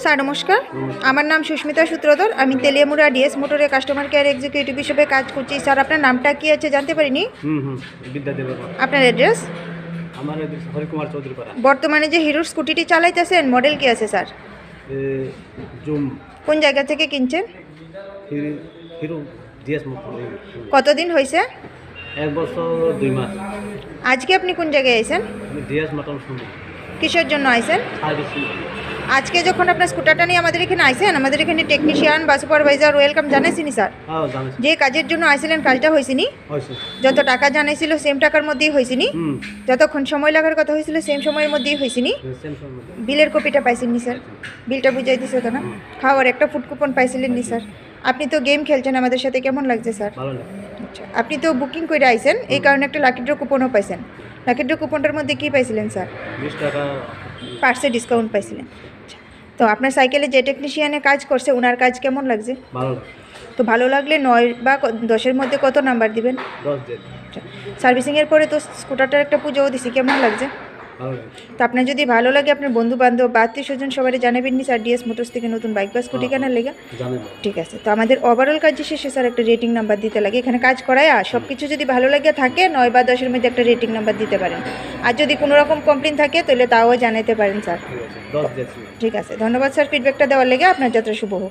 Sir নমস্কার, আমার নাম সুস্মিতা সূত্রধর। আমি তেলিয়ামুড়া ডিএস মোটরে কাস্টমার কেয়ার এক্সিকিউটিভ হিসেবে কাজ করছি। স্যার আপনার নামটা কি আছে জানতে পারিনি? বিদ্যাদেব। আপনার অ্যাড্রেস? আমার address হরিকুমার চৌধুরী পাড়া। বর্তমানে যে হিরোর স্কুটিটি চালাইতেছেন মডেল কি আছে স্যার? জুম কোন জায়গা থেকে কিনছেন? Hero DS motor. কতদিন হয়েছে? 1 বছর 2 মাস। আজকে আপনি কোন জায়গায় আইছেন? আমি ডিএস মোটর শুনি কিসের জন্য আইছেন? সার্ভিসিং। আজকে যখন আপনার স্কুটারটা নিয়ে আমাদের এখানে আইছেন, আমাদের এখানে টেকনিশিয়ান বা সুপারভাইজার ওয়েলকাম জানাইছিনি স্যার? হ্যাঁ জানিস। যে কাজের জন্য আইছিলেন কাজটা হয়েছিনি? হয়েছে। যত টাকা জানাইছিল সেম টাকার মধ্যেই হয়েছিনি? যতক্ষণ সময় লাগার কথা হয়েছিল সেম সময়ের মধ্যেই হয়েছিনি? বিলের কপিটা পাইছেননি স্যার? বিলটা বুঝাই দিছে তো না? খাওয়ার একটা ফুড কুপন পাইছিলেন নি স্যার? আপনি তো গেম খেলছেন আমাদের সাথে, কেমন লাগছে স্যার? ভালো লাগে। আচ্ছা, আপনি তো বুকিং করে আইছেন, এই কারণে একটা লাকি ড্র কুপনও পাইছেন। লাকি ড্র কুপনটার মধ্যে কী পাইছিলেন স্যার? 20 টাকা। পার্সে ডিসকাউন্ট পাইছিলেন। আচ্ছা, তো আপনার সাইকেলে যে টেকনিশিয়ানে কাজ করছে ওনার কাজ কেমন লাগছে? ভালো লাগে। তো ভালো লাগলে 9 বা 10-এর মধ্যে কত নাম্বার দিবেন? 10 দেন। আচ্ছা, সার্ভিসিংয়ের পরে তো স্কুটারটার একটা পুজোও দিছি, কেমন লাগছে? ভালো লাগে। তো আপনার যদি ভালো লাগে আপনার বন্ধু বান্ধব বা আত্মীয় স্বজন সবাই জানাবেন নি স্যার ডিএস মোটরস থেকে নতুন বাইক বা স্কুটি কেনার লেগে? জানেন। ঠিক আছে, তো আমাদের ওভারঅল কাজ শেষে স্যার একটা রেটিং নাম্বার দিতে লাগে। এখানে কাজ করায় আর সব কিছু যদি ভালো লাগে থাকে 9 বা 10-এর মধ্যে একটা রেটিং নাম্বার দিতে পারেন। আর যদি কোনো রকম কমপ্লেন থাকে তাহলে তাও জানাতে পারেন স্যার। ঠিক আছে 10 দিয়েছি। ঠিক আছে, ধন্যবাদ স্যার ফিডব্যাকটা দেওয়ার লেগে। আপনার যাত্রা শুভ হোক।